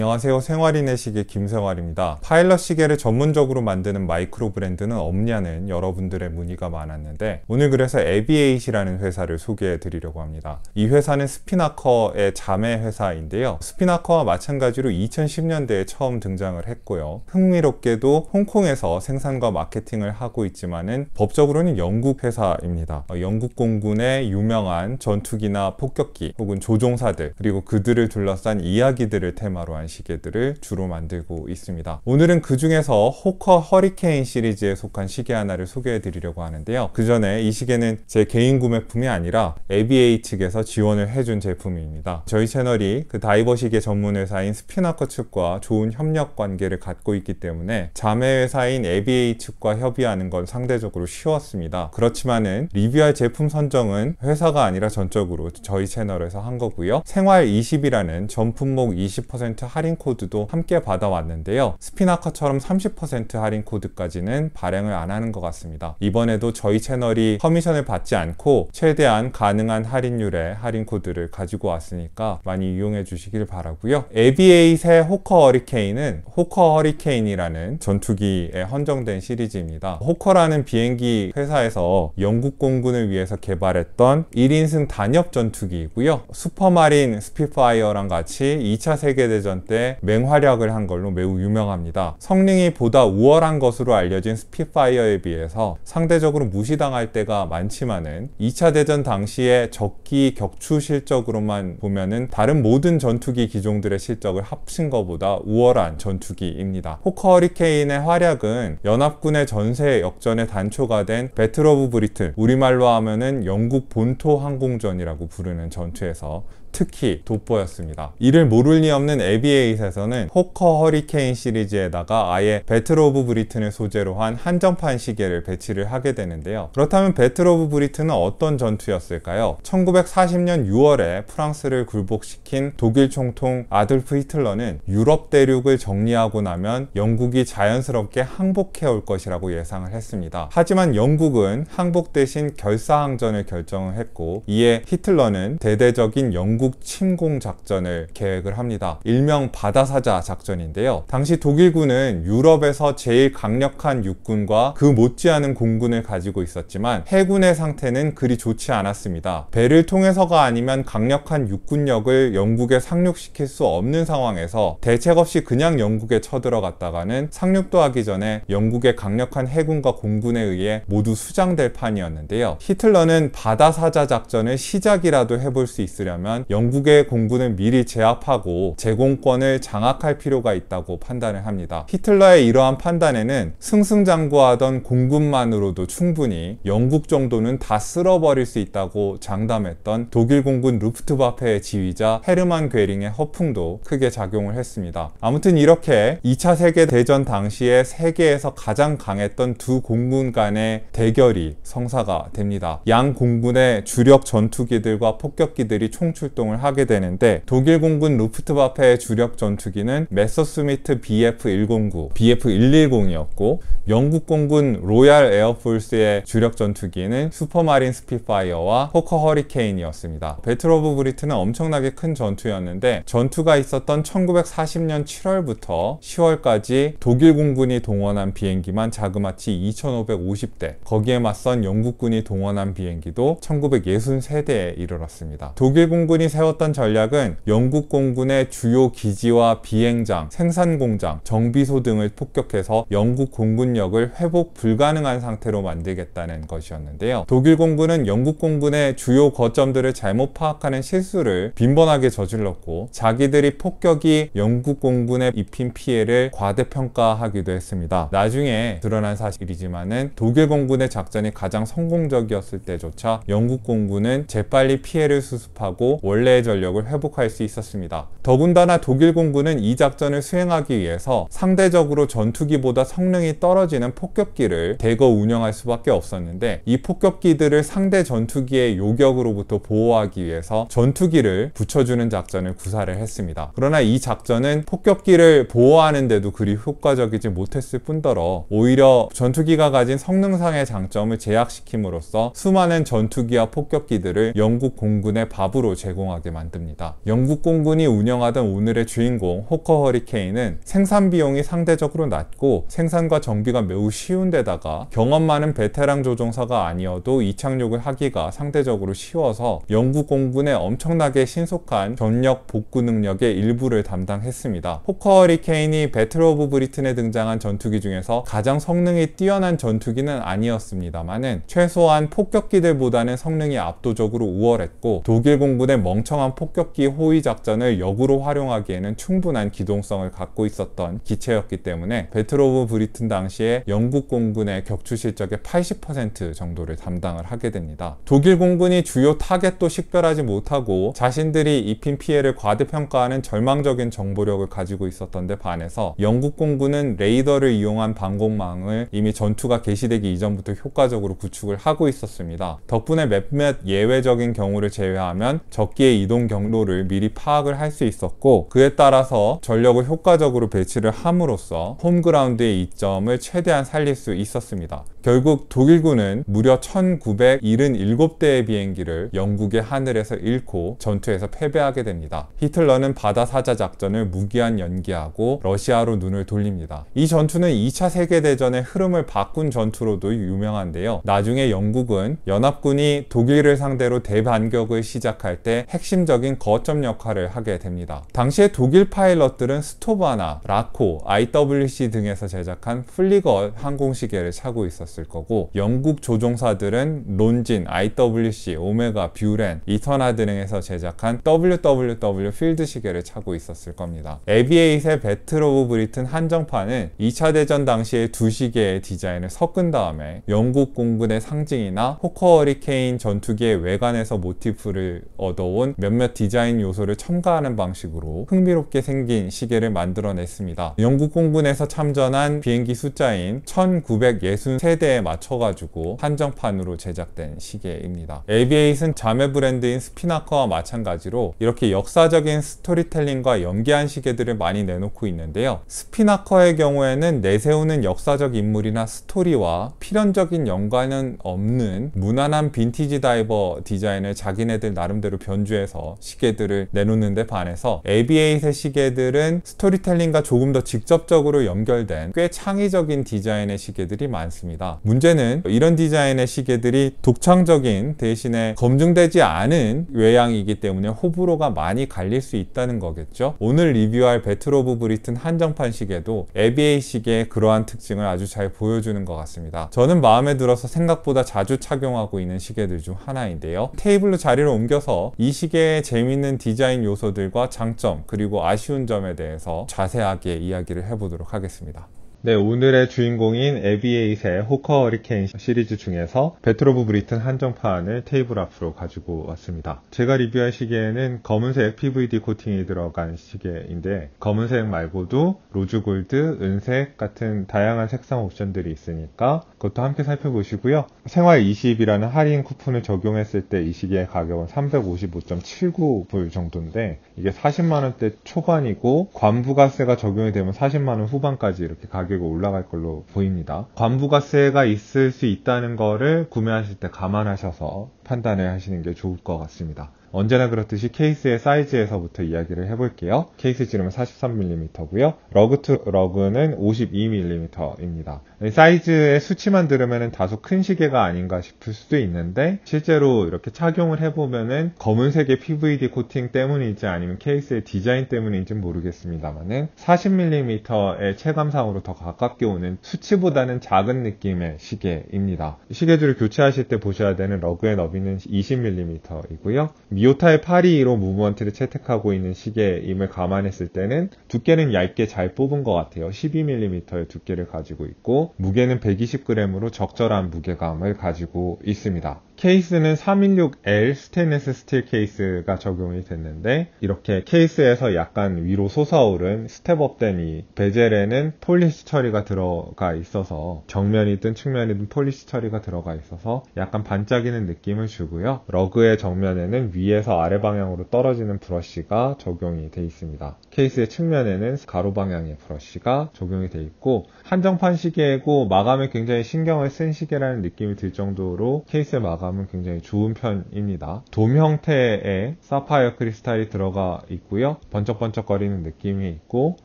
안녕하세요. 생활인의 시계 김생활입니다. 파일럿 시계를 전문적으로 만드는 마이크로 브랜드는 없냐는 여러분들의 문의가 많았는데 오늘 그래서 에비에잇이라는 회사를 소개해 드리려고 합니다. 이 회사는 스피나커의 자매 회사인데요. 스피나커와 마찬가지로 2010년대에 처음 등장을 했고요. 흥미롭게도 홍콩에서 생산과 마케팅을 하고 있지만은 법적으로는 영국 회사입니다. 영국 공군의 유명한 전투기나 폭격기 혹은 조종사들 그리고 그들을 둘러싼 이야기들을 테마로 한 시계들을 주로 만들고 있습니다. 오늘은 그 중에서 호커 허리케인 시리즈에 속한 시계 하나를 소개해 드리려고 하는데요. 그 전에 이 시계는 제 개인 구매품이 아니라 에비에잇 측에서 지원을 해준 제품입니다. 저희 채널이 그 다이버 시계 전문 회사인 스피나커 측과 좋은 협력 관계를 갖고 있기 때문에 자매 회사인 에비에잇 측과 협의하는 건 상대적으로 쉬웠습니다. 그렇지만은 리뷰할 제품 선정은 회사가 아니라 전적으로 저희 채널에서 한 거고요. 생활20이라는 전 품목 20% 할인 코드도 함께 받아왔는데요. 스피나커처럼 30% 할인 코드까지는 발행을 안 하는 것 같습니다. 이번에도 저희 채널이 커미션을 받지 않고 최대한 가능한 할인율의 할인 코드를 가지고 왔으니까 많이 이용해 주시길 바라고요. 에비에잇의 호커 허리케인은 호커 허리케인이라는 전투기에 헌정된 시리즈입니다. 호커라는 비행기 회사에서 영국 공군을 위해서 개발했던 1인승 단엽 전투기이고요. 슈퍼마린 스피파이어랑 같이 2차 세계대전 때 맹활약을 한 걸로 매우 유명합니다. 성능이 보다 우월한 것으로 알려진 스피파이어에 비해서 상대적으로 무시당할 때가 많지만은 2차 대전 당시에 적기 격추 실적으로만 보면은 다른 모든 전투기 기종들의 실적을 합친 것보다 우월한 전투기입니다. 호커 허리케인의 활약은 연합군의 전세 역전의 단초가 된 배틀 오브 브리튼, 우리말로 하면은 영국 본토 항공전이라고 부르는 전투에서 특히 돋보였습니다. 이를 모를 리 없는 에비에잇에서는 호커 허리케인 시리즈에다가 아예 배틀 오브 브리튼을 소재로 한 한정판 시계를 배치를 하게 되는데요. 그렇다면 배틀 오브 브리튼은 어떤 전투였을까요? 1940년 6월에 프랑스를 굴복시킨 독일 총통 아돌프 히틀러는 유럽 대륙을 정리하고 나면 영국이 자연스럽게 항복해 올 것이라고 예상을 했습니다. 하지만 영국은 항복 대신 결사항전을 결정을 했고 이에 히틀러는 대대적인 영국 침공 작전을 계획을 합니다. 일명 바다사자 작전인데요. 당시 독일군은 유럽에서 제일 강력한 육군과 그 못지않은 공군을 가지고 있었지만 해군의 상태는 그리 좋지 않았습니다. 배를 통해서가 아니면 강력한 육군력을 영국에 상륙시킬 수 없는 상황에서 대책 없이 그냥 영국에 쳐들어갔다가는 상륙도 하기 전에 영국의 강력한 해군과 공군에 의해 모두 수장될 판이었는데요. 히틀러는 바다사자 작전을 시작이라도 해볼 수 있으려면 영국의 공군을 미리 제압하고 제공권을 장악할 필요가 있다고 판단을 합니다. 히틀러의 이러한 판단에는 승승장구하던 공군만으로도 충분히 영국 정도는 다 쓸어버릴 수 있다고 장담했던 독일 공군 루프트와페의 지휘자 헤르만 괴링의 허풍도 크게 작용을 했습니다. 아무튼 이렇게 2차 세계대전 당시에 세계에서 가장 강했던 두 공군 간의 대결이 성사가 됩니다. 양 공군의 주력 전투기들과 폭격기들이 총출동을 하게 되는데 독일 공군 루프트와페의 주력 전투기는 메서스미트 BF109, BF110이었고 영국 공군 로얄 에어포스의 주력 전투기는 슈퍼마린 스피파이어와 호커 허리케인이었습니다. 배틀 오브 브리튼은 엄청나게 큰 전투였는데 전투가 있었던 1940년 7월부터 10월까지 독일 공군이 동원한 비행기만 자그마치 2550대, 거기에 맞선 영국군이 동원한 비행기도 1963대에 이르렀습니다. 독일 공군이 세웠던 전략은 영국 공군의 주요 기지와 비행장, 생산공장, 정비소 등을 폭격해서 영국 공군력을 회복 불가능한 상태로 만들겠다는 것이었는데요. 독일 공군은 영국 공군의 주요 거점들을 잘못 파악하는 실수를 빈번하게 저질렀고 자기들이 폭격이 영국 공군에 입힌 피해를 과대평가하기도 했습니다. 나중에 드러난 사실이지만은 독일 공군의 작전이 가장 성공적이었을 때조차 영국 공군은 재빨리 피해를 수습하고 원래의 전력을 회복할 수 있었습니다. 더군다나 독일 공군은 이 작전을 수행하기 위해서 상대적으로 전투기보다 성능이 떨어지는 폭격기를 대거 운영할 수밖에 없었는데 이 폭격기들을 상대 전투기의 요격으로부터 보호하기 위해서 전투기를 붙여주는 작전을 구사를 했습니다. 그러나 이 작전은 폭격기를 보호하는데도 그리 효과적이지 못했을 뿐더러 오히려 전투기가 가진 성능상의 장점을 제약시킴으로써 수많은 전투기와 폭격기들을 영국 공군의 밥으로 제공하게 작동하게 만듭니다. 영국 공군이 운영하던 오늘의 주인공 호커 허리케인은 생산 비용이 상대적으로 낮고 생산과 정비가 매우 쉬운 데다가 경험 많은 베테랑 조종사가 아니어도 이착륙을 하기가 상대적으로 쉬워서 영국 공군의 엄청나게 신속한 전력 복구 능력의 일부를 담당했습니다. 호커 허리케인이 배틀 오브 브리튼에 등장한 전투기 중에서 가장 성능이 뛰어난 전투기는 아니었습니다만은 최소한 폭격기들보다는 성능이 압도적으로 우월했고 독일 공군의 멍청한 폭격기 호위 작전을 역으로 활용하기에는 충분한 기동성을 갖고 있었던 기체였기 때문에 배틀 오브 브리튼 당시에 영국 공군의 격추 실적의 80% 정도를 담당을 하게 됩니다. 독일 공군이 주요 타겟도 식별하지 못하고 자신들이 입힌 피해를 과대평가하는 절망적인 정보력을 가지고 있었던 데 반해서 영국 공군은 레이더를 이용한 방공망을 이미 전투가 개시되기 이전부터 효과적으로 구축을 하고 있었습니다. 덕분에 몇몇 예외적인 경우를 제외하면 적기의 이동 경로를 미리 파악을 할 수 있었고 그에 따라서 전력을 효과적으로 배치를 함으로써 홈그라운드의 이점을 최대한 살릴 수 있었습니다. 결국 독일군은 무려 1977대의 비행기를 영국의 하늘에서 잃고 전투에서 패배하게 됩니다. 히틀러는 바다 사자 작전을 무기한 연기하고 러시아로 눈을 돌립니다. 이 전투는 2차 세계대전의 흐름을 바꾼 전투로도 유명한데요. 나중에 영국은 연합군이 독일을 상대로 대반격을 시작할 때 핵심적인 거점 역할을 하게 됩니다. 당시에 독일 파일럿들은 스토바나, 라코, IWC 등에서 제작한 플리거 항공시계를 차고 있었을 거고 영국 조종사들은 론진, IWC, 오메가, 뷰렌, 이터나드 등에서 제작한 WWW 필드 시계를 차고 있었을 겁니다. 에비에이트의 배틀 오브 브리튼 한정판은 2차 대전 당시에 두 시계의 디자인을 섞은 다음에 영국 공군의 상징이나 호커 허리케인 전투기의 외관에서 모티프를 얻어온 몇몇 디자인 요소를 첨가하는 방식으로 흥미롭게 생긴 시계를 만들어냈습니다. 영국 공군에서 참전한 비행기 숫자인 1963대에 맞춰가지고 한정판으로 제작된 시계입니다. 에비에이트는 자매 브랜드인 스피나커와 마찬가지로 이렇게 역사적인 스토리텔링과 연계한 시계들을 많이 내놓고 있는데요. 스피나커의 경우에는 내세우는 역사적 인물이나 스토리와 필연적인 연관은 없는 무난한 빈티지 다이버 디자인을 자기네들 나름대로 변주해서 시계들을 내놓는 데 반해서 에비에이트의 시계들은 스토리텔링과 조금 더 직접적으로 연결된 꽤 창의적인 디자인의 시계들이 많습니다. 문제는 이런 디자인의 시계들이 독창적인 대신에 검증되지 않은 외양이기 때문에 호불호가 많이 갈릴 수 있다는 거겠죠. 오늘 리뷰할 배틀 오브 브리튼 한정판 시계도 에비에이트 시계의 그러한 특징을 아주 잘 보여주는 것 같습니다. 저는 마음에 들어서 생각보다 자주 착용하고 있는 시계들 중 하나인데요. 테이블로 자리를 옮겨서 이 시계의 재미있는 디자인 요소들과 장점 그리고 아쉬운 점에 대해서 자세하게 이야기를 해보도록 하겠습니다. 네, 오늘의 주인공인 에비에이트의 호커 허리케인 시리즈 중에서 배틀 오브 브리튼 한정판을 테이블 앞으로 가지고 왔습니다. 제가 리뷰할 시계는 검은색 PVD 코팅이 들어간 시계인데 검은색 말고도 로즈 골드, 은색 같은 다양한 색상 옵션들이 있으니까 그것도 함께 살펴보시고요. 생활 20이라는 할인 쿠폰을 적용했을 때 이 시계의 가격은 355.79불 정도인데 이게 40만원대 초반이고 관부가세가 적용이 되면 40만원 후반까지 이렇게 가격이 올라갈 걸로 보입니다. 관부가세가 있을 수 있다는 거를 구매하실 때 감안하셔서 판단을 하시는 게 좋을 것 같습니다. 언제나 그렇듯이 케이스의 사이즈에서부터 이야기를 해볼게요. 케이스 지름은 43mm고요. 러그 투 러그는 52mm입니다. 사이즈의 수치만 들으면 다소 큰 시계가 아닌가 싶을 수도 있는데 실제로 이렇게 착용을 해보면은 검은색의 PVD 코팅 때문인지 아니면 케이스의 디자인 때문인지 모르겠습니다만은 40mm의 체감상으로 더 가깝게 오는 수치보다는 작은 느낌의 시계입니다. 시계줄을 교체하실 때 보셔야 되는 러그의 너비는 20mm이고요. 미오타의 822로 무브먼트를 채택하고 있는 시계임을 감안했을 때는 두께는 얇게 잘 뽑은 것 같아요. 12mm의 두께를 가지고 있고 무게는 120g으로 적절한 무게감을 가지고 있습니다. 케이스는 316L 스테인리스 스틸 케이스가 적용이 됐는데 이렇게 케이스에서 약간 위로 솟아오른 스텝업된 이 베젤에는 폴리시 처리가 들어가 있어서 정면이든 측면이든 폴리시 처리가 들어가 있어서 약간 반짝이는 느낌을 주고요. 러그의 정면에는 위에서 아래 방향으로 떨어지는 브러쉬가 적용이 되어 있습니다. 케이스의 측면에는 가로 방향의 브러쉬가 적용이 되어 있고 한정판 시계이고 마감에 굉장히 신경을 쓴 시계라는 느낌이 들 정도로 케이스의 마감 감은 굉장히 좋은 편입니다. 돔 형태의 사파이어 크리스탈이 들어가 있고요. 번쩍번쩍거리는 느낌이 있고,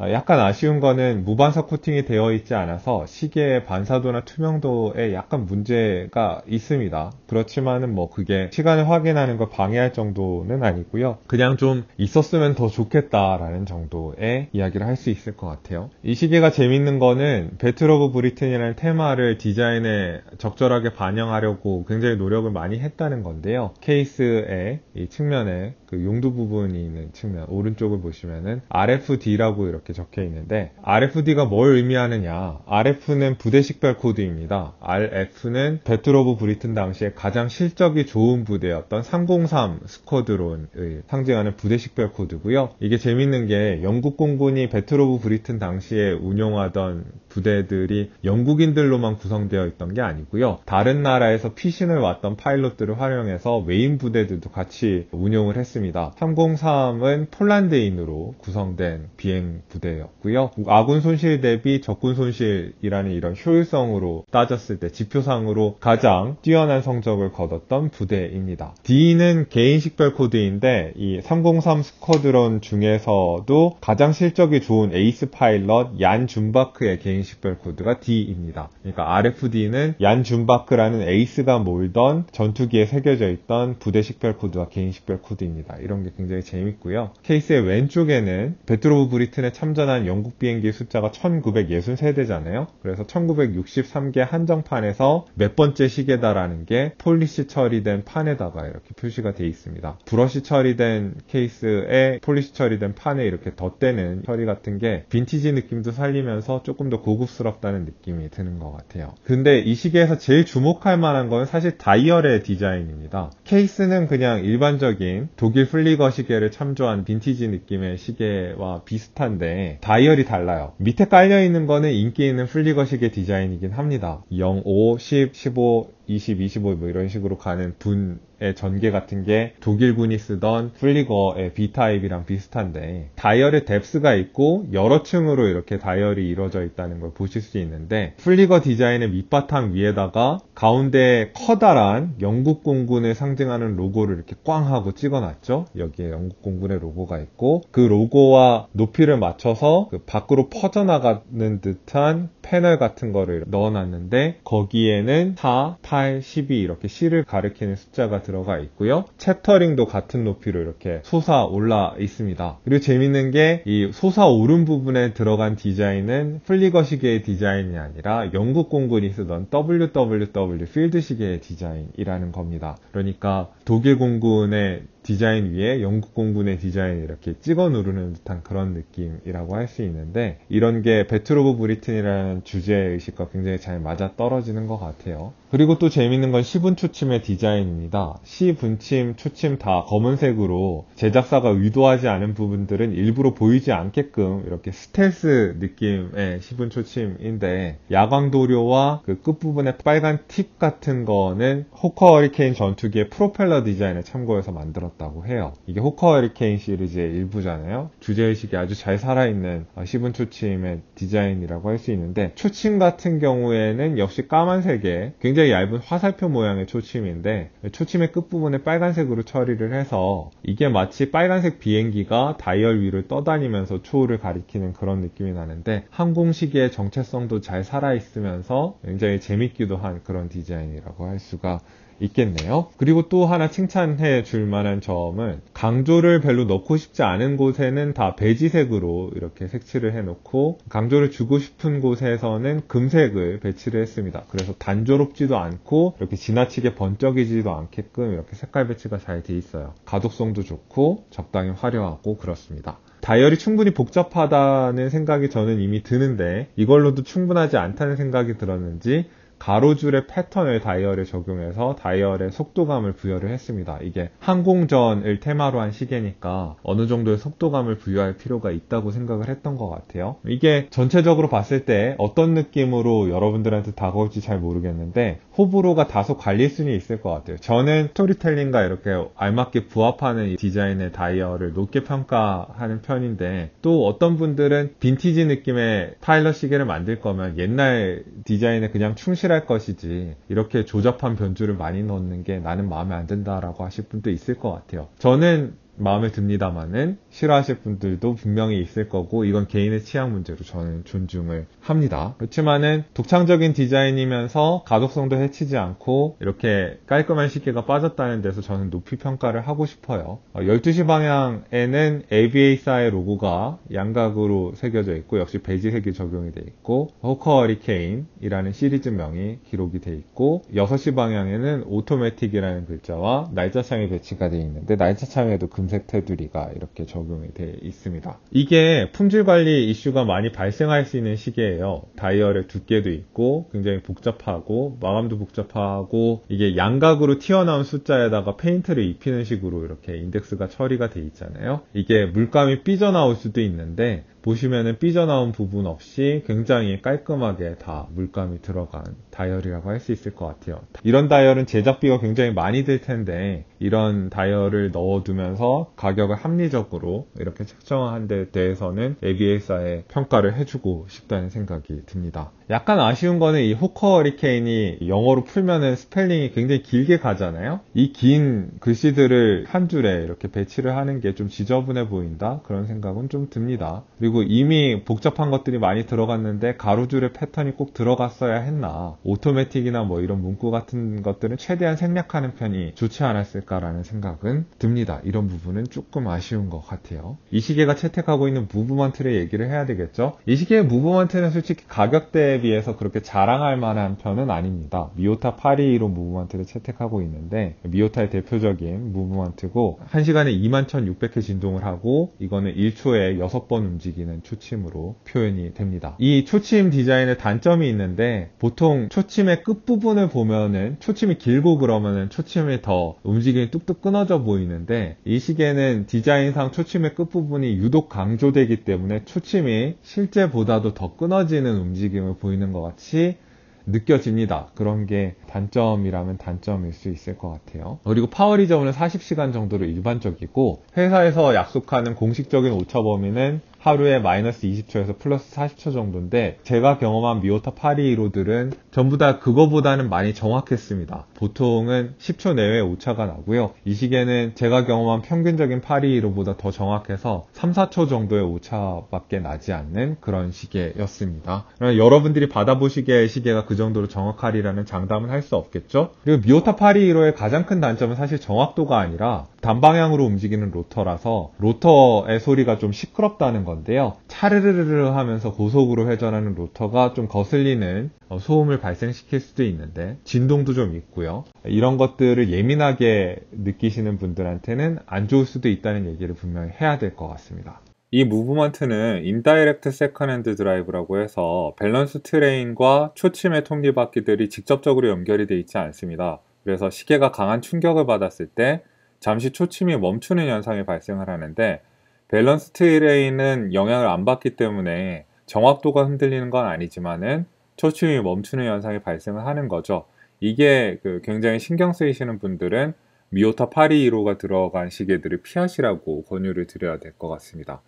약간 아쉬운 거는 무반사 코팅이 되어 있지 않아서 시계의 반사도나 투명도에 약간 문제가 있습니다. 그렇지만은 뭐 그게 시간을 확인하는 걸 방해할 정도는 아니고요. 그냥 좀 있었으면 더 좋겠다라는 정도의 이야기를 할 수 있을 것 같아요. 이 시계가 재밌는 거는 배틀 오브 브리튼이라는 테마를 디자인에 적절하게 반영하려고 굉장히 노력을 많이 했다는 건데요. 케이스의 이 측면에 그 용두 부분이 있는 측면 오른쪽을 보시면은 RFD라고 이렇게 적혀 있는데, RFD가 뭘 의미하느냐, RF는 부대 식별 코드입니다. RF는 배틀 오브 브리튼 당시에 가장 실적이 좋은 부대였던 303 스쿼드론을 상징하는 부대 식별 코드고요. 이게 재밌는 게 영국 공군이 배틀 오브 브리튼 당시에 운용하던 부대들이 영국인들로만 구성되어 있던 게 아니고요. 다른 나라에서 피신을 왔던 파일럿들을 활용해서 외인 부대들도 같이 운용을 했습니다. 303은 폴란드인으로 구성된 비행 부대였고요. 아군 손실 대비 적군 손실이라는 이런 효율성으로 따졌을 때 지표상으로 가장 뛰어난 성적을 거뒀던 부대입니다. D는 개인 식별 코드인데, 이 303 스쿼드론 중에서도 가장 실적이 좋은 에이스 파일럿 얀 줌바크의 개인 식별 코드가 D입니다. 그러니까 RFD는 얀 줌바크라는 에이스가 몰던 전투기에 새겨져 있던 부대 식별 코드와 개인 식별 코드입니다. 이런 게 굉장히 재밌고요. 케이스의 왼쪽에는 배틀 오브 브리튼에 참전한 영국 비행기 숫자가 1963대잖아요. 그래서 1963개 한정판에서 몇 번째 시계다라는 게 폴리시 처리된 판에다가 이렇게 표시가 되어 있습니다. 브러쉬 처리된 케이스에 폴리시 처리된 판에 이렇게 덧대는 처리 같은 게 빈티지 느낌도 살리면서 조금 더 고급스럽다는 느낌이 드는 것 같아요. 근데 이 시계에서 제일 주목할 만한 건 사실 다이얼의 디자인입니다. 케이스는 그냥 일반적인 독일 플리거 시계를 참조한 빈티지 느낌의 시계와 비슷한데 다이얼이 달라요. 밑에 깔려있는 거는 인기 있는 플리거 시계 디자인이긴 합니다. 0, 5, 10, 15, 20, 25 뭐 이런 식으로 가는 분의 전개 같은 게 독일군이 쓰던 플리거의 B타입이랑 비슷한데, 다이얼에 뎁스가 있고 여러 층으로 이렇게 다이얼이 이루어져 있다는 걸 보실 수 있는데, 플리거 디자인의 밑바탕 위에다가 가운데 커다란 영국 공군을 상징하는 로고를 이렇게 꽝 하고 찍어놨죠. 여기에 영국 공군의 로고가 있고, 그 로고와 높이를 맞춰서 그 밖으로 퍼져나가는 듯한 패널 같은 거를 넣어놨는데, 거기에는 4, 8, 12 이렇게 C를 가리키는 숫자가 들어가 있고요. 챕터링도 같은 높이로 이렇게 솟아 올라 있습니다. 그리고 재밌는 게 이 솟아오른 부분에 들어간 디자인은 플리거 시계의 디자인이 아니라 영국 공군이 쓰던 WWW 필드 시계의 디자인이라는 겁니다. 그러니까 독일 공군의 디자인 위에 영국 공군의 디자인을 이렇게 찍어 누르는 듯한 그런 느낌이라고 할 수 있는데, 이런 게 배틀 오브 브리튼이라는 주제의식과 굉장히 잘 맞아 떨어지는 것 같아요. 그리고 또 재밌는 건 시분 초침의 디자인입니다. 시, 분침, 초침 다 검은색으로 제작사가 의도하지 않은 부분들은 일부러 보이지 않게끔 이렇게 스텔스 느낌의 시분 초침인데, 야광도료와 그 끝부분의 빨간 팁 같은 거는 호커 허리케인 전투기의 프로펠러 디자인을 참고해서 만들었다고 해요. 이게 호커 허리케인 시리즈의 일부잖아요. 주제의식이 아주 잘 살아있는 시분 초침의 디자인이라고 할 수 있는데, 초침 같은 경우에는 역시 까만색의 굉장히 얇은 화살표 모양의 초침인데, 초침의 끝부분에 빨간색으로 처리를 해서 이게 마치 빨간색 비행기가 다이얼 위를 떠다니면서 초를 가리키는 그런 느낌이 나는데, 항공시계의 정체성도 잘 살아있으면서 굉장히 재밌기도 한 그런 디자인이라고 할 수가 있겠네요. 그리고 또 하나 칭찬해 줄 만한 점은, 강조를 별로 넣고 싶지 않은 곳에는 다 베지색으로 이렇게 색칠을 해놓고, 강조를 주고 싶은 곳에서는 금색을 배치를 했습니다. 그래서 단조롭지도 않고 이렇게 지나치게 번쩍이지도 않게끔 이렇게 색깔 배치가 잘 돼 있어요. 가독성도 좋고 적당히 화려하고 그렇습니다. 다이얼이 충분히 복잡하다는 생각이 저는 이미 드는데, 이걸로도 충분하지 않다는 생각이 들었는지 가로줄의 패턴을 다이얼에 적용해서 다이얼의 속도감을 부여를 했습니다. 이게 항공전을 테마로 한 시계니까 어느 정도의 속도감을 부여할 필요가 있다고 생각을 했던 것 같아요. 이게 전체적으로 봤을 때 어떤 느낌으로 여러분들한테 다가올지 잘 모르겠는데, 호불호가 다소 갈릴 수는 있을 것 같아요. 저는 스토리텔링과 이렇게 알맞게 부합하는 이 디자인의 다이얼을 높게 평가하는 편인데, 또 어떤 분들은 빈티지 느낌의 파일럿 시계를 만들 거면 옛날 디자인에 그냥 충실할 것이지 이렇게 조잡한 변주를 많이 넣는 게 나는 마음에 안 든다라고 하실 분도 있을 것 같아요. 저는 마음에 듭니다만은 싫어하실 분들도 분명히 있을 거고, 이건 개인의 취향 문제로 저는 존중을 합니다. 그렇지만은 독창적인 디자인이면서 가독성도 해치지 않고 이렇게 깔끔한 시계가 빠졌다는 데서 저는 높이 평가를 하고 싶어요. 12시 방향에는 ABA사의 로고가 양각으로 새겨져 있고, 역시 베이지색이 적용이 되어 있고, 호커 허리케인이라는 시리즈명이 기록이 되어 있고, 6시 방향에는 오토매틱이라는 글자와 날짜창이 배치가 되어 있는데, 날짜창에도 금색 테두리가 이렇게 적용이 되어 있습니다. 이게 품질 관리 이슈가 많이 발생할 수 있는 시계예요. 다이얼의 두께도 있고 굉장히 복잡하고 마감도 복잡하고, 이게 양각으로 튀어나온 숫자에다가 페인트를 입히는 식으로 이렇게 인덱스가 처리가 되어 있잖아요. 이게 물감이 삐져나올 수도 있는데, 보시면은 삐져나온 부분 없이 굉장히 깔끔하게 다 물감이 들어간 다이얼이라고 할 수 있을 것 같아요. 이런 다이얼은 제작비가 굉장히 많이 들 텐데, 이런 다이얼을 넣어두면서 가격을 합리적으로 이렇게 책정한 데 대해서는 ABA사에 평가를 해주고 싶다는 생각이 듭니다. 약간 아쉬운 거는 이 호커 허리케인이 영어로 풀면은 스펠링이 굉장히 길게 가잖아요. 이 긴 글씨들을 한 줄에 이렇게 배치를 하는 게 좀 지저분해 보인다, 그런 생각은 좀 듭니다. 그리고 이미 복잡한 것들이 많이 들어갔는데 가로줄의 패턴이 꼭 들어갔어야 했나, 오토매틱이나 뭐 이런 문구 같은 것들은 최대한 생략하는 편이 좋지 않았을까라는 생각은 듭니다. 이런 부분은 조금 아쉬운 것 같아요. 이 시계가 채택하고 있는 무브먼트를 얘기를 해야 되겠죠. 이 시계의 무브먼트는 솔직히 가격대에 비해서 그렇게 자랑할 만한 편은 아닙니다. 미오타 821로 무브먼트를 채택하고 있는데, 미오타의 대표적인 무브먼트고 1시간에 21,600회 진동을 하고, 이거는 1초에 6번 움직이는 초침으로 표현이 됩니다. 이 초침 디자인의 단점이 있는데, 보통 초침의 끝부분을 보면은 초침이 길고 그러면은 초침이 더 움직임이 뚝뚝 끊어져 보이는데, 이 시계는 디자인상 초침의 끝부분이 유독 강조되기 때문에 초침이 실제보다도 더 끊어지는 움직임을 보이는 것 같이 느껴집니다. 그런 게 단점이라면 단점일 수 있을 것 같아요. 그리고 파워 리저브는 40시간 정도로 일반적이고, 회사에서 약속하는 공식적인 오차 범위는 하루에 마이너스 20초에서 플러스 40초 정도인데, 제가 경험한 미오타 821호들은 전부 다 그거보다는 많이 정확했습니다. 보통은 10초 내외 오차가 나고요. 이 시계는 제가 경험한 평균적인 821호보다 더 정확해서 3, 4초 정도의 오차밖에 나지 않는 그런 시계였습니다. 여러분들이 받아보시기에 시계가 그 정도로 정확하리라는 장담은 할 수 없겠죠. 그리고 미오타 821호의 가장 큰 단점은 사실 정확도가 아니라 단방향으로 움직이는 로터라서 로터의 소리가 좀 시끄럽다는 건데요. 차르르르 하면서 고속으로 회전하는 로터가 좀 거슬리는 소음을 발생시킬 수도 있는데, 진동도 좀 있고요. 이런 것들을 예민하게 느끼시는 분들한테는 안 좋을 수도 있다는 얘기를 분명히 해야 될 것 같습니다. 이 무브먼트는 인다이렉트 세컨핸드 드라이브라고 해서 밸런스 트레인과 초침의 톱니바퀴들이 직접적으로 연결이 되어 있지 않습니다. 그래서 시계가 강한 충격을 받았을 때 잠시 초침이 멈추는 현상이 발생을 하는데, 밸런스 트레인은 영향을 안 받기 때문에 정확도가 흔들리는 건 아니지만은 초침이 멈추는 현상이 발생을 하는 거죠. 이게 굉장히 신경 쓰이시는 분들은 미오타 821호가 들어간 시계들을 피하시라고 권유를 드려야 될 것 같습니다.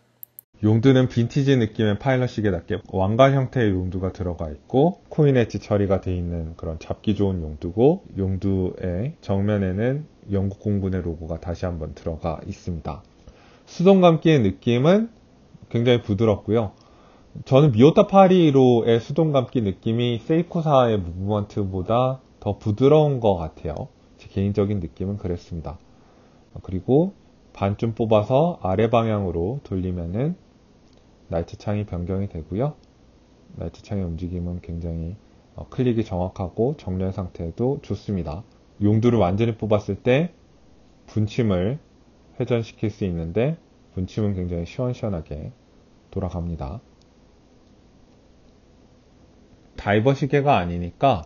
용두는 빈티지 느낌의 파일럿 시계답게 왕관 형태의 용두가 들어가 있고, 코인 엣지 처리가 되어 있는 그런 잡기 좋은 용두고, 용두의 정면에는 영국 공군의 로고가 다시 한번 들어가 있습니다. 수동 감기의 느낌은 굉장히 부드럽고요. 저는 미오타 821호의 수동 감기 느낌이 세이코사의 무브먼트보다 더 부드러운 것 같아요. 제 개인적인 느낌은 그랬습니다. 그리고 반쯤 뽑아서 아래 방향으로 돌리면은 날짜창이 변경이 되고요. 날짜창의 움직임은 굉장히 클릭이 정확하고 정렬 상태도 좋습니다. 용두를 완전히 뽑았을 때 분침을 회전시킬 수 있는데, 분침은 굉장히 시원시원하게 돌아갑니다. 다이버 시계가 아니니까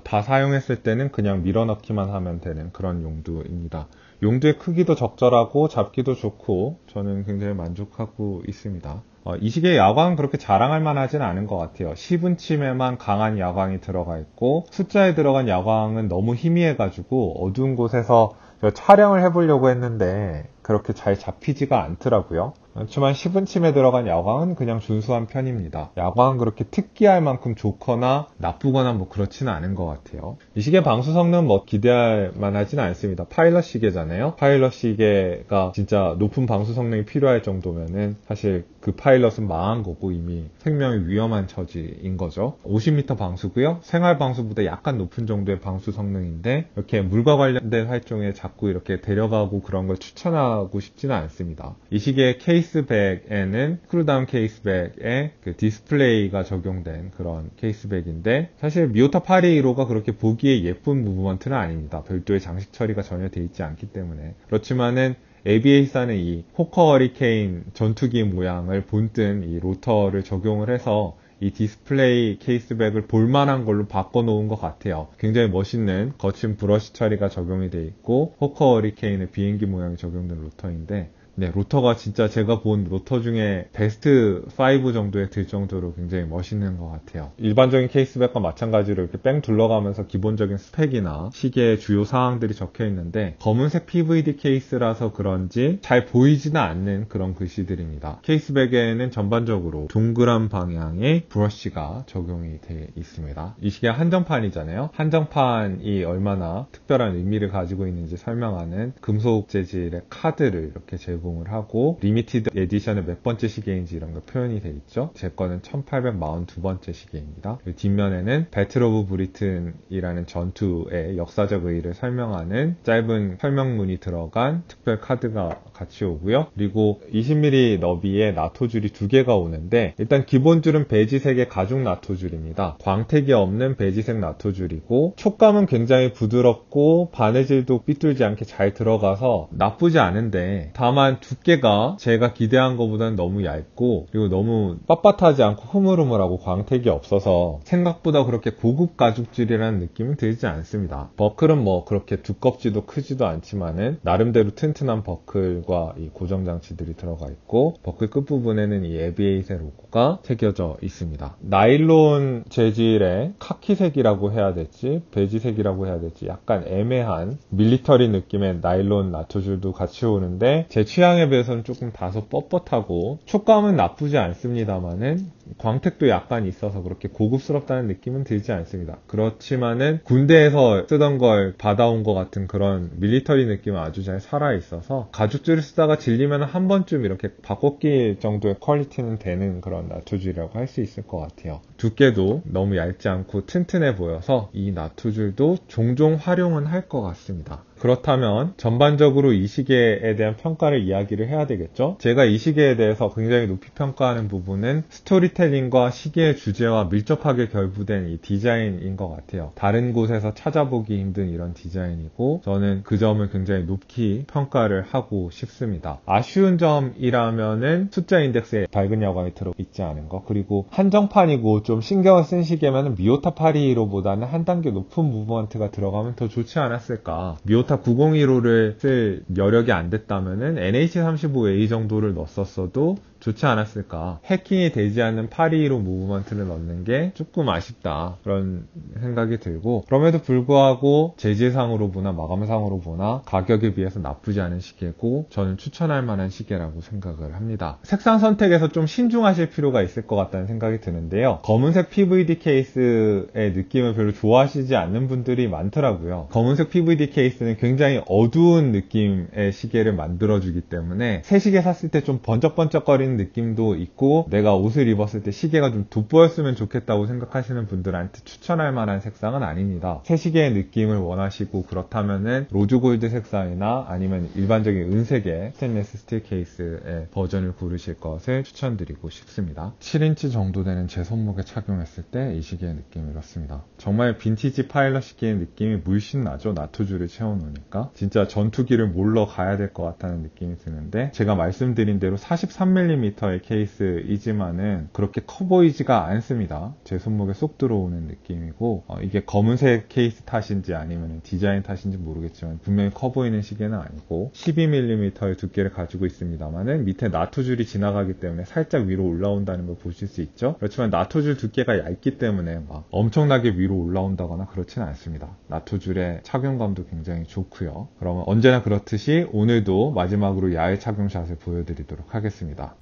다 사용했을 때는 그냥 밀어넣기만 하면 되는 그런 용두입니다. 용두의 크기도 적절하고 잡기도 좋고 저는 굉장히 만족하고 있습니다. 이 시계의 야광은 그렇게 자랑할 만하진 않은 것 같아요. 10인침에만 강한 야광이 들어가 있고 숫자에 들어간 야광은 너무 희미해가지고 어두운 곳에서 촬영을 해보려고 했는데 그렇게 잘 잡히지가 않더라고요. 그렇지만 10인침에 들어간 야광은 그냥 준수한 편입니다. 야광은 그렇게 특기할 만큼 좋거나 나쁘거나 뭐 그렇지는 않은 것 같아요. 이 시계 방수 성능 뭐 기대할 만하지는 않습니다. 파일럿 시계잖아요. 파일럿 시계가 진짜 높은 방수 성능이 필요할 정도면은 사실 그 파일럿은 망한 거고 이미 생명이 위험한 처지인 거죠. 50m 방수고요. 생활 방수보다 약간 높은 정도의 방수 성능인데 이렇게 물과 관련된 활동에 자꾸 이렇게 데려가고 그런 걸 추천하고 싶지는 않습니다. 이 시계의 케이스백에는 스크루다운 케이스백에 그 디스플레이가 적용된 그런 케이스백인데 사실 미오타 8215가 그렇게 보기에 예쁜 무브먼트는 아닙니다. 별도의 장식 처리가 전혀 돼 있지 않기 때문에. 그렇지만은 ABA사는 이 호커 허리케인 전투기 모양을 본뜬 이 로터를 적용을 해서 이 디스플레이 케이스백을 볼만한 걸로 바꿔놓은 것 같아요. 굉장히 멋있는 거친 브러쉬 처리가 적용이 돼 있고 호커 허리케인의 비행기 모양이 적용된 로터인데 네, 로터가 진짜 제가 본 로터 중에 베스트 5 정도에 들 정도로 굉장히 멋있는 것 같아요. 일반적인 케이스백과 마찬가지로 이렇게 뺑 둘러가면서 기본적인 스펙이나 시계의 주요 사항들이 적혀 있는데 검은색 PVD 케이스라서 그런지 잘 보이지는 않는 그런 글씨들입니다. 케이스백에는 전반적으로 동그란 방향의 브러쉬가 적용이 되어 있습니다. 이 시계가 한정판이잖아요. 한정판이 얼마나 특별한 의미를 가지고 있는지 설명하는 금속 재질의 카드를 이렇게 제공을 하고 리미티드 에디션의 몇 번째 시계인지 이런 거 표현이 되어 있죠. 제 거는 1842번째 시계입니다. 뒷면에는 배틀 오브 브리튼이라는 전투의 역사적 의의를 설명하는 짧은 설명문이 들어간 특별 카드가 같이 오고요. 그리고 20mm 너비의 나토줄이 2개가 오는데 일단 기본 줄은 베이지색의 가죽 나토줄입니다. 광택이 없는 베이지색 나토줄이고 촉감은 굉장히 부드럽고 바느질도 삐뚤지 않게 잘 들어가서 나쁘지 않은데 다만 두께가 제가 기대한 것보다는 너무 얇고 그리고 너무 빳빳하지 않고 흐물흐물하고 광택이 없어서 생각보다 그렇게 고급 가죽줄이라는 느낌은 들지 않습니다. 버클은 뭐 그렇게 두껍지도 크지도 않지만은 나름대로 튼튼한 버클과 이 고정장치들이 들어가 있고 버클 끝부분에는 이 에비에이트의 로고가 새겨져 있습니다. 나일론 재질의 카키색이라고 해야 될지 베이지색이라고 해야 될지 약간 애매한 밀리터리 느낌의 나일론 나토줄도 같이 오는데 제 취향에 비해서는 조금 다소 뻣뻣하고 촉감은 나쁘지 않습니다만은 광택도 약간 있어서 그렇게 고급스럽다는 느낌은 들지 않습니다. 그렇지만은 군대에서 쓰던 걸 받아온 것 같은 그런 밀리터리 느낌은 아주 잘 살아있어서 가죽줄을 쓰다가 질리면 한 번쯤 이렇게 바꿔낄 정도의 퀄리티는 되는 그런 나토줄이라고 할 수 있을 것 같아요. 두께도 너무 얇지 않고 튼튼해 보여서 이 나토줄도 종종 활용은 할 것 같습니다. 그렇다면 전반적으로 이 시계에 대한 평가를 이야기를 해야 되겠죠? 제가 이 시계에 대해서 굉장히 높이 평가하는 부분은 스토리텔링과 시계의 주제와 밀접하게 결부된 이 디자인인 것 같아요. 다른 곳에서 찾아보기 힘든 이런 디자인이고 저는 그 점을 굉장히 높이 평가를 하고 싶습니다. 아쉬운 점이라면은 숫자 인덱스에 밝은 야광이 들어있지 않은 거 그리고 한정판이고 좀 신경을 쓴 시계면 미오타 8215보다는 한 단계 높은 무브먼트가 들어가면 더 좋지 않았을까. 미오타 901호를 쓸 여력이 안 됐다면은 NH35A 정도를 넣었어도 좋지 않았을까. 해킹이 되지 않는 8215 무브먼트를 넣는 게 조금 아쉽다 그런 생각이 들고 그럼에도 불구하고 재질상으로 보나 마감상으로 보나 가격에 비해서 나쁘지 않은 시계고 저는 추천할 만한 시계라고 생각을 합니다. 색상 선택에서 좀 신중하실 필요가 있을 것 같다는 생각이 드는데요. 검은색 PVD 케이스의 느낌을 별로 좋아하시지 않는 분들이 많더라고요. 검은색 PVD 케이스는 굉장히 어두운 느낌의 시계를 만들어주기 때문에 새 시계 샀을 때 좀 번쩍번쩍거리는 느낌도 있고 내가 옷을 입었을 때 시계가 좀 돋보였으면 좋겠다고 생각하시는 분들한테 추천할 만한 색상은 아닙니다. 새 시계의 느낌을 원하시고 그렇다면은 로즈골드 색상이나 아니면 일반적인 은색의 스테인리스 스틸 케이스의 버전을 고르실 것을 추천드리고 싶습니다. 7인치 정도 되는 제 손목에 착용했을 때 이 시계의 느낌이 이렇습니다. 정말 빈티지 파일럿 시계의 느낌이 물씬 나죠. 나토줄을 채워놓으니까 진짜 전투기를 몰러 가야 될 것 같다는 느낌이 드는데 제가 말씀드린 대로 43mm 12mm의 케이스이지만은 그렇게 커 보이지가 않습니다. 제 손목에 쏙 들어오는 느낌이고, 이게 검은색 케이스 탓인지 아니면 디자인 탓인지 모르겠지만 분명히 커 보이는 시계는 아니고 12mm의 두께를 가지고 있습니다만은 밑에 나토줄이 지나가기 때문에 살짝 위로 올라온다는 걸 보실 수 있죠. 그렇지만 나토줄 두께가 얇기 때문에 막 엄청나게 위로 올라온다거나 그렇지는 않습니다. 나토줄의 착용감도 굉장히 좋고요. 그러면 언제나 그렇듯이 오늘도 마지막으로 야외 착용샷을 보여드리도록 하겠습니다.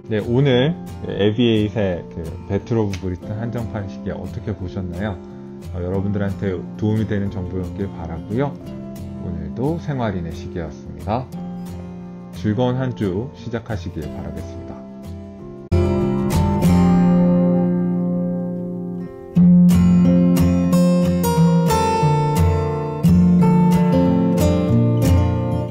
네, 오늘 에비에잇의 배틀 오브 브리튼 한정판 시계 어떻게 보셨나요? 여러분들한테 도움이 되는 정보였길 바라고요. 오늘도 생활인의 시계였습니다. 즐거운 한 주 시작하시길 바라겠습니다.